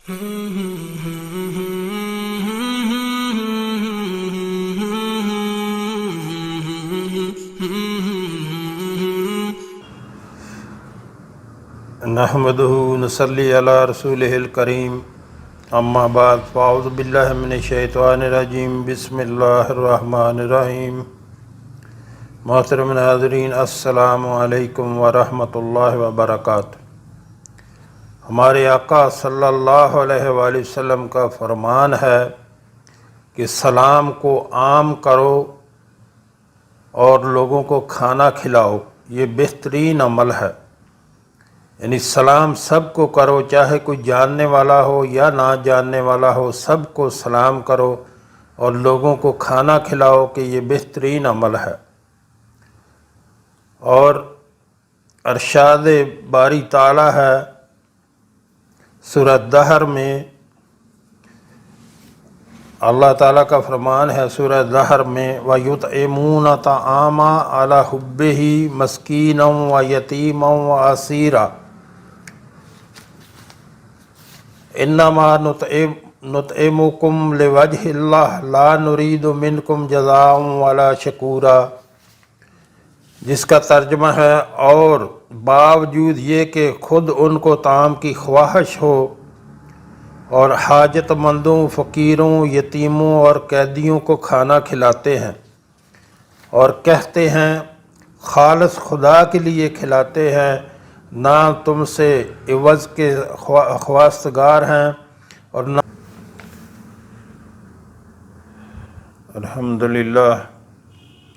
نحمدہ نصلی علی رسولہ الکریم، اما بعد فاعوذ باللہ من الشیطان الرجیم، بسم اللہ الرحمن الرحیم۔ محترم ناظرین، السلام علیکم ورحمۃ اللہ وبرکاتہ۔ ہمارے آقا صلی اللہ علیہ وآلہ وسلم کا فرمان ہے کہ سلام کو عام کرو اور لوگوں کو کھانا کھلاؤ، یہ بہترین عمل ہے۔ یعنی سلام سب کو کرو، چاہے کوئی جاننے والا ہو یا نہ جاننے والا ہو، سب کو سلام کرو اور لوگوں کو کھانا کھلاؤ، کہ یہ بہترین عمل ہے۔ اور ارشاد باری تعالی ہے سورہ دہر میں، اللہ تعالیٰ کا فرمان ہے سورہ دہر میں، وَيُطْعِمُونَ الطَّعَامَ عَلَىٰ حُبِّهِ مِسْكِينًا وَيَتِيمًا وَأَسِيرًا انما نطعمکم لوجہ اللہ لا نرید منکم جزاء ولا شکورا، جس کا ترجمہ ہے، اور باوجود یہ کہ خود ان کو طعام کی خواہش ہو اور حاجت مندوں، فقیروں، یتیموں اور قیدیوں کو کھانا کھلاتے ہیں، اور کہتے ہیں خالص خدا کے لیے کھلاتے ہیں، نہ تم سے عوض کے خواستگار ہیں، اور نہ الحمدللہ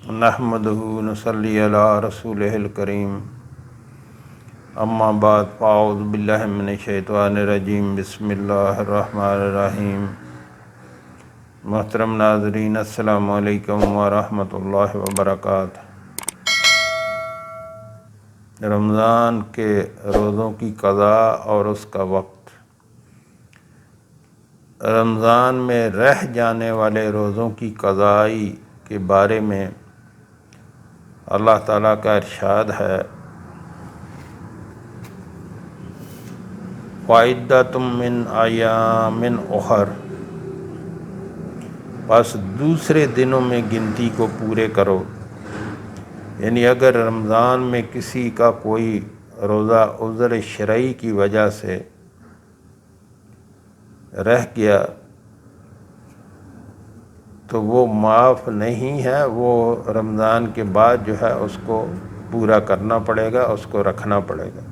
نحمدہ نصلی علی رسولہ الکریم، اما بعد فاعوذ باللہ من الشیطان الرجیم، بسم اللہ الرحمن الرحیم۔ محترم ناظرین، السلام علیکم ورحمۃ اللہ وبرکاتہ۔ رمضان کے روزوں کی قضا اور اس کا وقت۔ رمضان میں رہ جانے والے روزوں کی قضائی کے بارے میں اللہ تعالیٰ کا ارشاد ہے، وَعِدَّةٌ مِّنْ أَيَّامٍ أُخَرَ، بس دوسرے دنوں میں گنتی کو پورے کرو۔ یعنی اگر رمضان میں کسی کا کوئی روزہ عذر شرعی کی وجہ سے رہ گیا تو وہ معاف نہیں ہے، وہ رمضان کے بعد جو ہے اس کو پورا کرنا پڑے گا، اس کو رکھنا پڑے گا۔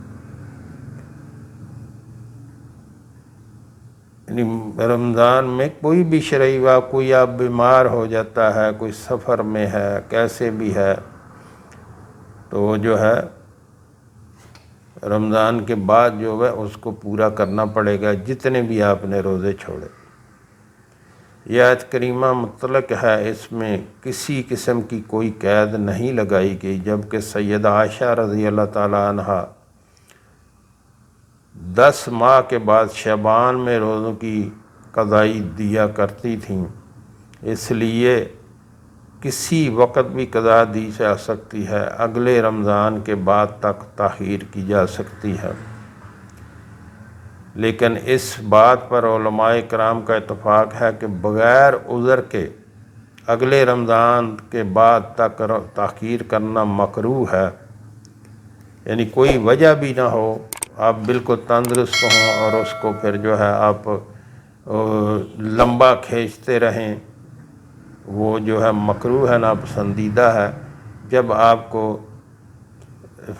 یعنی رمضان میں کوئی بھی شرعی کوئی آپ بیمار ہو جاتا ہے، کوئی سفر میں ہے، کیسے بھی ہے، تو وہ جو ہے رمضان کے بعد جو ہے اس کو پورا کرنا پڑے گا، جتنے بھی آپ نے روزے چھوڑے۔ یہ آیت کریمہ مطلق ہے، اس میں کسی قسم کی کوئی قید نہیں لگائی گئی، جبکہ سیدہ عائشہ رضی اللہ تعالی عنہ 10 ماہ کے بعد شعبان میں روزوں کی قضائی دیا کرتی تھیں، اس لیے کسی وقت بھی قضا دی جا سکتی ہے، اگلے رمضان کے بعد تک تاخیر کی جا سکتی ہے۔ لیکن اس بات پر علماء کرام کا اتفاق ہے کہ بغیر عذر کے اگلے رمضان کے بعد تک تاخیر کرنا مکروہ ہے۔ یعنی کوئی وجہ بھی نہ ہو، آپ بالکل تندرست ہوں اور اس کو پھر جو ہے آپ لمبا کھینچتے رہیں، وہ جو ہے مکروہ ہے، ناپسندیدہ ہے۔ جب آپ کو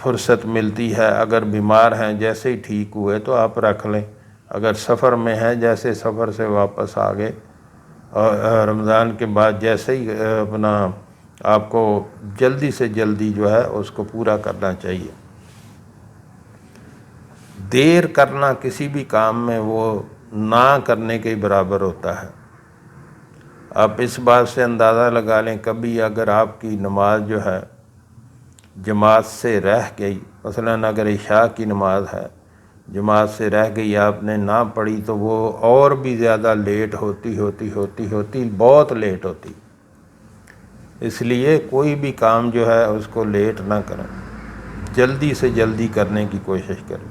فرصت ملتی ہے، اگر بیمار ہیں جیسے ہی ٹھیک ہوئے تو آپ رکھ لیں، اگر سفر میں ہیں جیسے سفر سے واپس آ گئے، اور رمضان کے بعد جیسے ہی اپنا آپ کو جلدی سے جلدی جو ہے اس کو پورا کرنا چاہیے۔ دیر کرنا کسی بھی کام میں وہ نہ کرنے کے برابر ہوتا ہے۔ آپ اس بات سے اندازہ لگا لیں، کبھی اگر آپ کی نماز جو ہے جماعت سے رہ گئی، مثلاً اگر عشاء کی نماز ہے جماعت سے رہ گئی، آپ نے نہ پڑھی، تو وہ اور بھی زیادہ لیٹ ہوتی بہت لیٹ ہوتی۔ اس لیے کوئی بھی کام جو ہے اس کو لیٹ نہ کریں، جلدی سے جلدی کرنے کی کوشش کریں۔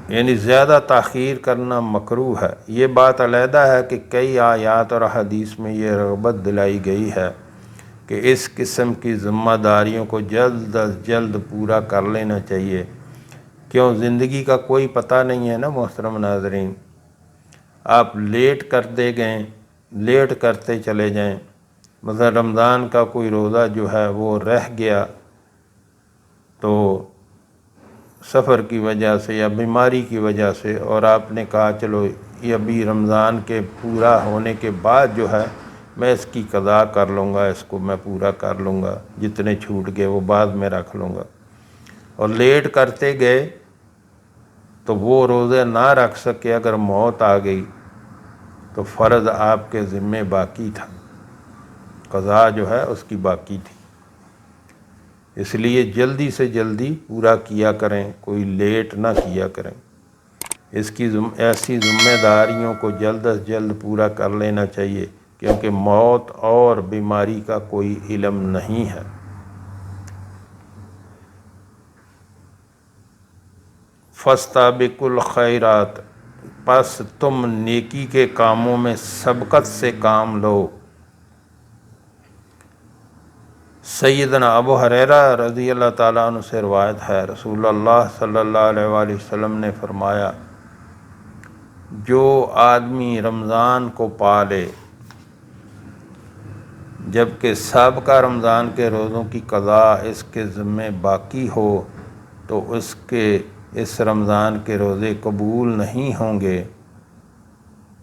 یعنی زیادہ تاخیر کرنا مکروہ ہے۔ یہ بات علیحدہ ہے کہ کئی آیات اور حدیث میں یہ رغبت دلائی گئی ہے کہ اس قسم کی ذمہ داریوں کو جلد از جلد پورا کر لینا چاہیے، کیوں زندگی کا کوئی پتہ نہیں ہے نا محترم ناظرین۔ آپ لیٹ کرتے چلے جائیں، مثلا رمضان کا کوئی روزہ جو ہے وہ رہ گیا تو سفر کی وجہ سے یا بیماری کی وجہ سے، اور آپ نے کہا چلو یہ ابھی رمضان کے پورا ہونے کے بعد جو ہے میں اس کی قضا کر لوں گا، اس کو میں پورا کر لوں گا، جتنے چھوٹ گئے وہ بعد میں رکھ لوں گا، اور لیٹ کرتے گئے تو وہ روزے نہ رکھ سکے، اگر موت آ گئی تو فرض آپ کے ذمے باقی تھا، قضا جو ہے اس کی باقی تھی۔ اس لیے جلدی سے جلدی پورا کیا کریں، کوئی لیٹ نہ کیا کریں۔ ایسی ذمہ داریوں کو جلد از جلد پورا کر لینا چاہیے، کیونکہ موت اور بیماری کا کوئی علم نہیں ہے۔ فاستبقوا الخیرات، پس تم نیکی کے کاموں میں سبقت سے کام لو۔ سیدنا ابو ہریرہ رضی اللہ تعالیٰ عنہ سے روایت ہے، رسول اللہ صلی اللہ علیہ وآلہ وسلم نے فرمایا، جو آدمی رمضان کو پا لے جبکہ سابقہ رمضان کے روزوں کی قضا اس کے ذمے باقی ہو تو اس کے اس رمضان کے روزے قبول نہیں ہوں گے۔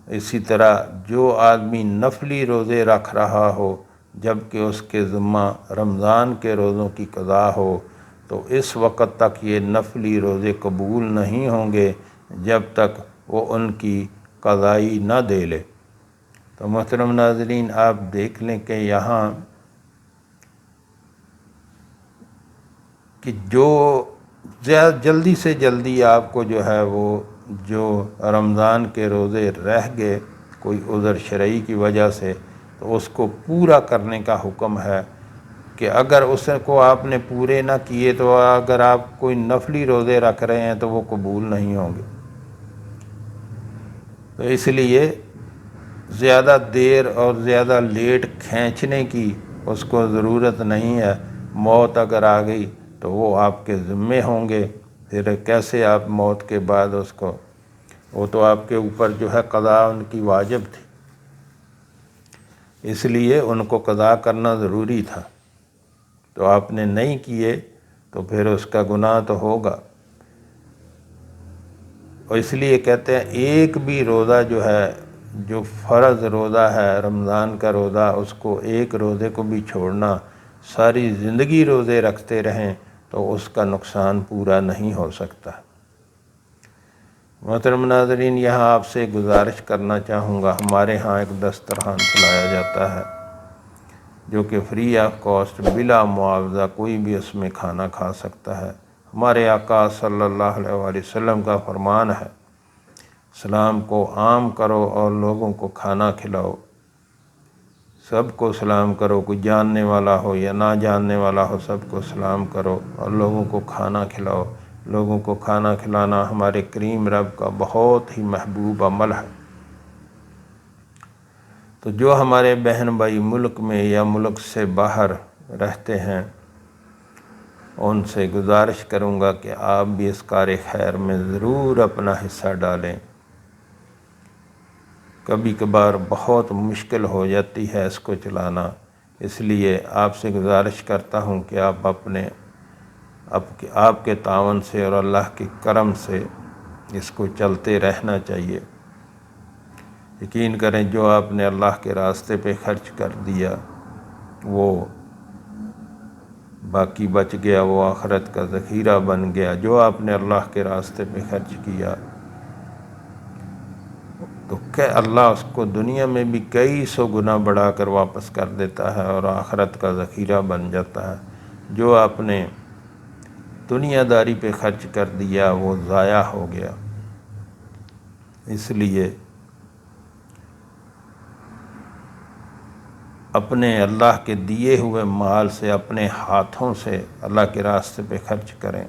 اسی طرح جو آدمی نفلی روزے رکھ رہا ہو جبکہ اس کے ذمہ رمضان کے روزوں کی قضا ہو تو اس وقت تک یہ نفلی روزے قبول نہیں ہوں گے جب تک وہ ان کی قضائی نہ دے لے۔ تو محترم ناظرین، آپ دیکھ لیں کہ یہاں کہ جو جلدی سے جلدی آپ کو جو ہے وہ جو رمضان کے روزے رہ گئے کوئی عذر شرعی کی وجہ سے، تو اس کو پورا کرنے کا حکم ہے کہ اگر اس کو آپ نے پورے نہ کیے تو اگر آپ کوئی نفلی روزے رکھ رہے ہیں تو وہ قبول نہیں ہوں گے۔ تو اس لیے زیادہ دیر اور زیادہ لیٹ کھینچنے کی اس کو ضرورت نہیں ہے۔ موت اگر آ گئی تو وہ آپ کے ذمے ہوں گے، پھر کیسے آپ موت کے بعد اس کو، وہ تو آپ کے اوپر جو ہے قضا ان کی واجب تھی، اس لیے ان کو قضا کرنا ضروری تھا، تو آپ نے نہیں کیے تو پھر اس کا گناہ تو ہوگا۔ اور اس لیے کہتے ہیں ایک بھی روزہ جو ہے، جو فرض روزہ ہے رمضان کا روزہ، اس کو ایک روزے کو بھی چھوڑنا، ساری زندگی روزے رکھتے رہیں تو اس کا نقصان پورا نہیں ہو سکتا۔ محترم ناظرین، یہاں آپ سے گزارش کرنا چاہوں گا، ہمارے ہاں ایک دسترخوان چلایا جاتا ہے جو کہ فری آف کاسٹ، بلا معاوضہ کوئی بھی اس میں کھانا کھا سکتا ہے۔ ہمارے آقا صلی اللہ علیہ وآلہ وسلم کا فرمان ہے، سلام کو عام کرو اور لوگوں کو کھانا کھلاؤ، سب کو سلام کرو، کوئی جاننے والا ہو یا نہ جاننے والا ہو، سب کو سلام کرو اور لوگوں کو کھانا کھلاؤ۔ لوگوں کو کھانا کھلانا ہمارے کریم رب کا بہت ہی محبوب عمل ہے۔ تو جو ہمارے بہن بھائی ملک میں یا ملک سے باہر رہتے ہیں، ان سے گزارش کروں گا کہ آپ بھی اس کار خیر میں ضرور اپنا حصہ ڈالیں۔ کبھی کبھار بہت مشکل ہو جاتی ہے اس کو چلانا، اس لیے آپ سے گزارش کرتا ہوں کہ آپ کے تعاون سے اور اللہ کے کرم سے اس کو چلتے رہنا چاہیے۔ یقین کریں جو آپ نے اللہ کے راستے پہ خرچ کر دیا وہ باقی بچ گیا، وہ آخرت کا ذخیرہ بن گیا۔ جو آپ نے اللہ کے راستے پہ خرچ کیا تو کہ اللہ اس کو دنیا میں بھی کئی سو گنا بڑھا کر واپس کر دیتا ہے اور آخرت کا ذخیرہ بن جاتا ہے۔ جو آپ نے دنیا داری پہ خرچ کر دیا وہ ضائع ہو گیا۔ اس لیے اپنے اللہ کے دیے ہوئے مال سے، اپنے ہاتھوں سے اللہ کے راستے پہ خرچ کریں۔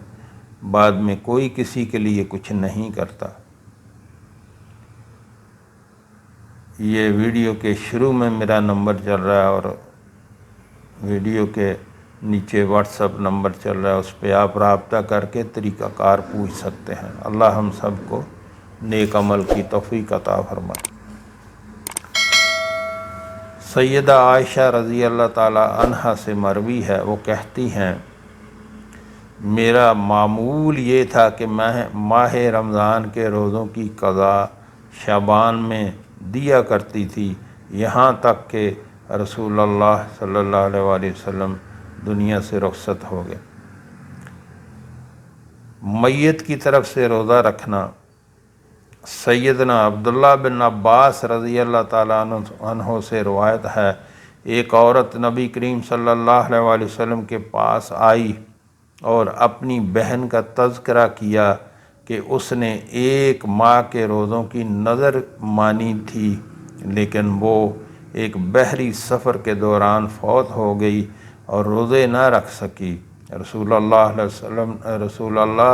بعد میں کوئی کسی کے لیے کچھ نہیں کرتا۔ یہ ویڈیو کے شروع میں میرا نمبر چل رہا ہے اور ویڈیو کے نیچے واٹس ایپ نمبر چل رہا ہے، اس پہ آپ رابطہ کر کے طریقہ کار پوچھ سکتے ہیں۔ اللہ ہم سب کو نیک عمل کی توفیق عطا فرمائے۔ سیدہ عائشہ رضی اللہ تعالی عنہا سے مروی ہے، وہ کہتی ہیں میرا معمول یہ تھا کہ میں ماہ رمضان کے روزوں کی قضا شعبان میں دیا کرتی تھی، یہاں تک کہ رسول اللہ صلی اللہ علیہ وآلہ وسلم دنیا سے رخصت ہو گئے۔ میت کی طرف سے روزہ رکھنا۔ سیدنا عبداللہ بن عباس رضی اللہ تعالیٰ عنہ سے روایت ہے، ایک عورت نبی کریم صلی اللہ علیہ وآلہ وسلم کے پاس آئی اور اپنی بہن کا تذکرہ کیا کہ اس نے ایک ماہ کے روزوں کی نظر مانی تھی، لیکن وہ ایک بحری سفر کے دوران فوت ہو گئی اور روزے نہ رکھ سکی۔ رسول اللہ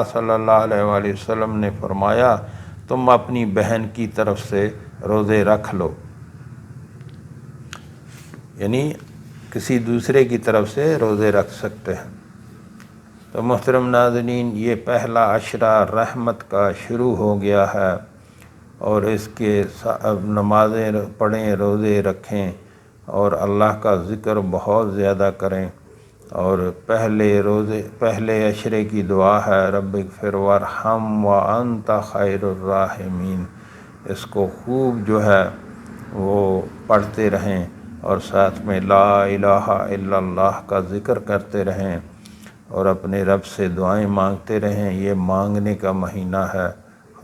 صلی اللہ علیہ وآلہ وسلم نے فرمایا تم اپنی بہن کی طرف سے روزے رکھ لو، یعنی کسی دوسرے کی طرف سے روزے رکھ سکتے ہیں۔ تو محترم ناظرین، یہ پہلا عشرہ رحمت کا شروع ہو گیا ہے اور اس کے نمازیں پڑھیں، روزے رکھیں اور اللہ کا ذکر بہت زیادہ کریں۔ اور پہلے عشرے کی دعا ہے رب اغفر وارحم وانت خیر الراحمین، اس کو خوب جو ہے وہ پڑھتے رہیں اور ساتھ میں لا الہ الا اللہ کا ذکر کرتے رہیں اور اپنے رب سے دعائیں مانگتے رہیں۔ یہ مانگنے کا مہینہ ہے،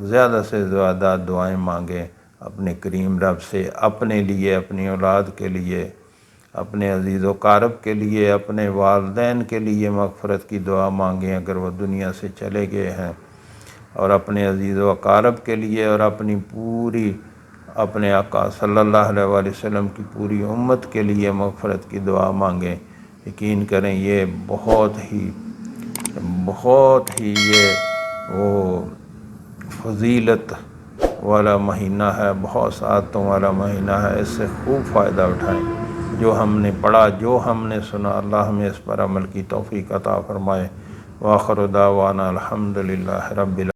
زیادہ سے زیادہ دعائیں مانگیں اپنے کریم رب سے، اپنے لیے، اپنی اولاد کے لیے، اپنے عزیز و اقارب کے لیے، اپنے والدین کے لیے مغفرت کی دعا مانگیں اگر وہ دنیا سے چلے گئے ہیں، اور اپنے عزیز و اقارب کے لیے اور اپنے آقا صلی اللہ علیہ وآلہ وسلم کی پوری امت کے لیے مغفرت کی دعا مانگیں۔ یقین کریں یہ بہت ہی یہ وہ فضیلت والا مہینہ ہے، بہت سعادتوں والا مہینہ ہے، اس سے خوب فائدہ اٹھائیں۔ جو ہم نے پڑھا، جو ہم نے سنا، اللہ ہمیں اس پر عمل کی توفیق عطا فرمائے۔ وآخر دعوانا الحمدللہ رب العالمین۔